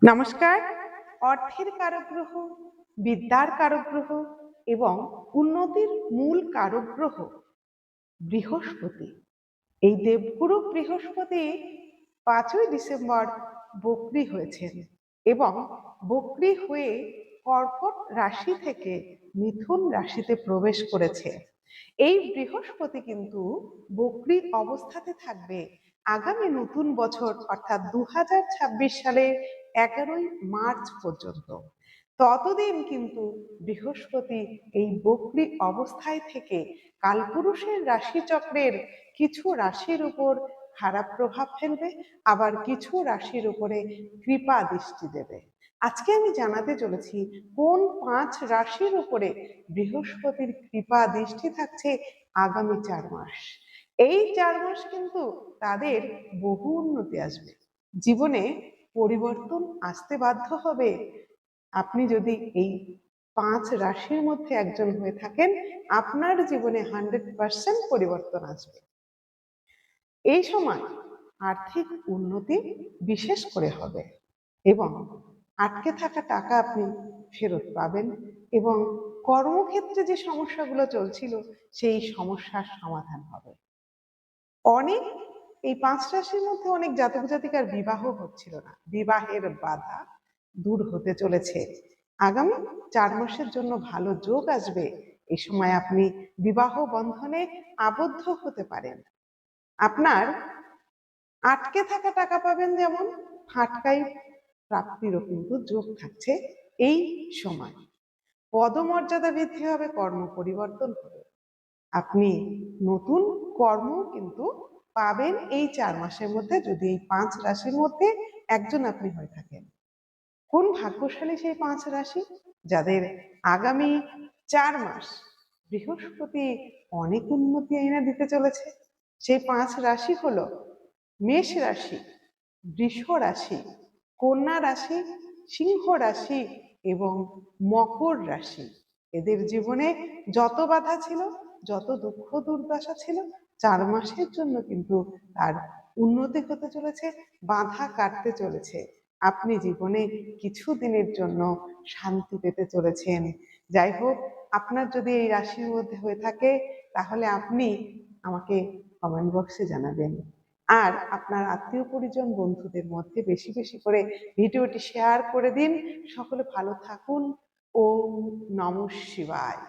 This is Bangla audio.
নমস্কার। অর্থের কারক গ্রহ, বিদ্যার কারক গ্রহ এবং উন্নতির মূল কারক গ্রহ বৃহস্পতি। এই দেবগুরু বৃহস্পতি 5ই ডিসেম্বর বক্রী হয়েছেন এবং বক্রী হয়ে কর্কট রাশি থেকে মিথুন রাশিতে প্রবেশ করেছে। এই বৃহস্পতি কিন্তু বক্রী অবস্থাতে থাকবে আগামী নতুন বছর অর্থাৎ 2026 সালের 11ই মার্চ পর্যন্ত। ততদিন কিন্তু বৃহস্পতি এই বক্রী অবস্থায় থেকে কালপুরুষের রাশিচক্রের কিছু রাশির উপর খারাপ প্রভাব ফেলবে, আবার কিছু রাশির উপরে কৃপা দৃষ্টি দেবে। আজকে আমি জানাতে চলেছি কোন 5 রাশির উপরে বৃহস্পতির কৃপা দৃষ্টি থাকছে আগামী 4 মাস। এই 4 মাস কিন্তু তাদের বহু উন্নতি আসবে, জীবনে পরিবর্তন আসতে বাধ্য হবে। আপনি যদি এই 5 রাশির মধ্যে একজন হয়ে থাকেন, আপনার জীবনে 100% পরিবর্তন আসবে। এই সময় আর্থিক উন্নতি বিশেষ করে হবে এবং আটকে থাকা টাকা আপনি ফেরত পাবেন এবং কর্মক্ষেত্রে যে সমস্যাগুলো চলছিল সেই সমস্যার সমাধান হবে। অনেক এই 5 রাশির মধ্যে অনেক জাতক জাতিকার বিবাহ হচ্ছিল না, বিবাহের বাধা দূর হতে চলেছে। আগামী 4 মাসের জন্য ভালো যোগ আসবে। এই সময় আপনি বিবাহ বন্ধনে আবদ্ধ হতে পারেন। আপনার আটকে থাকা টাকা পাবেন, যেমন ফাটকাই প্রাপ্তিরও কিন্তু যোগ থাকছে এই সময়। পদমর্যাদা বৃদ্ধি হবে, কর্ম পরিবর্তন হবে, আপনি নতুন কর্ম কিন্তু পাবেন এই 4 মাসের মধ্যে, যদি এই 5 রাশির মধ্যে একজন আপনি হয়ে থাকেন। কোন ভাগ্যশালী সেই 5 রাশি যাদের আগামী 4 মাস বৃহস্পতি অনেক উন্নতি এনে দিতে চলেছে? সেই 5 রাশি হলো মেষ রাশি, বৃষ রাশি, কন্যা রাশি, সিংহ রাশি এবং মকর রাশি। এদের জীবনে যত বাধা ছিল, যত দুঃখ দুর্দশা ছিল, 4 মাসের জন্য কিন্তু তার উন্নতি হতে চলেছে, বাধা কাটতে চলেছে। আপনি জীবনে কিছু দিনের জন্য শান্তি পেতে চলেছেন। যাই হোক, আপনার যদি এই রাশির মধ্যে হয়ে থাকে তাহলে আপনি আমাকে কমেন্ট বক্সে জানাবেন। আর আপনার আত্মীয় পরিজন বন্ধুদের মধ্যে বেশি বেশি করে ভিডিওটি শেয়ার করে দিন। সকলে ভালো থাকুন। ওম নমঃ শিবায়।